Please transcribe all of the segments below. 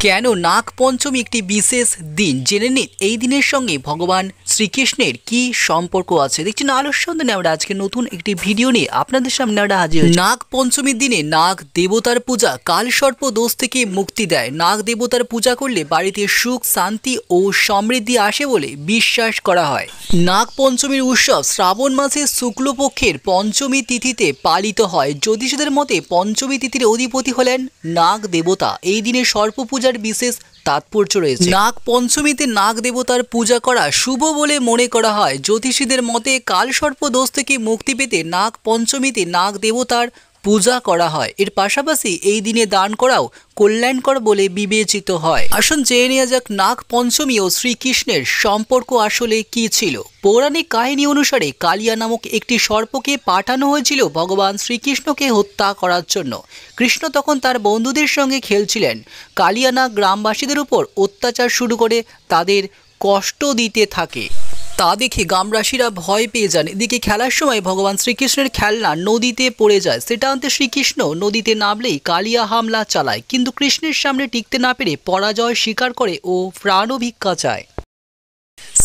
কেন নাগ পঞ্চমী একটি বিশেষ দিন জেনে নিন এই দিনের সঙ্গে ভগবান শ্রীকৃষ্ণের কি সম্পর্ক আছে। দেখছেন আলোর সন্ধানে আমরা আজকে নতুন একটি ভিডিও নিয়ে আপনাদের সামনে আমরা হাজির হয়েছি। নাগ পঞ্চমীর দিনে নাগ দেবতার পূজা কালসর্প দোষ থেকে মুক্তি দেয়। নাগ দেবতার পূজা করলে বাড়িতে সুখ শান্তি ও সমৃদ্ধি আসে বলে বিশ্বাস করা হয়। নাগ পঞ্চমীর উৎসব শ্রাবণ মাসের শুক্লপক্ষের পঞ্চমী তিথিতে পালিত হয়। জ্যোতিষীদের মতে পঞ্চমী তিথির অধিপতি হলেন নাগ দেবতা। এই দিনে সর্প পূজার বিশেষ তাৎপর্য রয়েছে। নাগ পঞ্চমীতে নাগ দেবতার পূজা করা শুভ বলে মনে করা হয়। জ্যোতিষীদের মতে কালসর্প দোষ থেকে মুক্তি পেতে নাগ পঞ্চমীতে নাগ দেবতার পূজা করা হয়। এর পাশাপাশি এই দিনে দান করাও কল্যাণকর বলে বিবেচিত হয়। আসুন জেনে নেওয়া যাক নাগ পঞ্চমী ও শ্রীকৃষ্ণের সম্পর্ক আসলে কি ছিল। পৌরাণিক কাহিনী অনুসারে কালিয়া নামক একটি সর্পকে পাঠানো হয়েছিল ভগবান শ্রীকৃষ্ণকে হত্যা করার জন্য। কৃষ্ণ তখন তার বন্ধুদের সঙ্গে খেলছিলেন। কালিয়া নাগ গ্রামবাসীদের উপর অত্যাচার শুরু করে তাদের কষ্ট দিতে থাকে। তা দেখে গ্রামবাসীরা ভয় পেয়ে যান। এদিকে খেলার সময় ভগবান শ্রীকৃষ্ণের খেলনা নদীতে পড়ে যায়। সেটা আনতে শ্রীকৃষ্ণ নদীতে নামলেই কালিয়া হামলা চালায়, কিন্তু কৃষ্ণের সামনে টিকতে না পেরে পরাজয় স্বীকার করে ও প্রাণ ভিক্ষা চায়।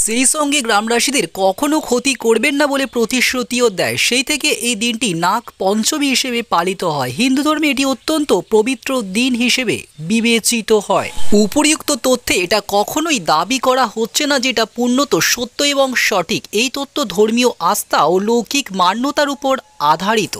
সেই সঙ্গে গ্রামবাসীদের কখনো ক্ষতি করবেন না বলে প্রতিশ্রুতিও দেয়। সেই থেকে এই দিনটি নাগ পঞ্চমী হিসেবে পালিত হয়। হিন্দু ধর্মে এটি অত্যন্ত পবিত্র দিন হিসেবে বিবেচিত হয়। উপরিউক্ত তথ্যে এটা কখনোই দাবি করা হচ্ছে না যে এটা পূর্ণত সত্য এবং সঠিক। এই তথ্য ধর্মীয় আস্থা ও লৌকিক মান্যতার উপর আধারিত।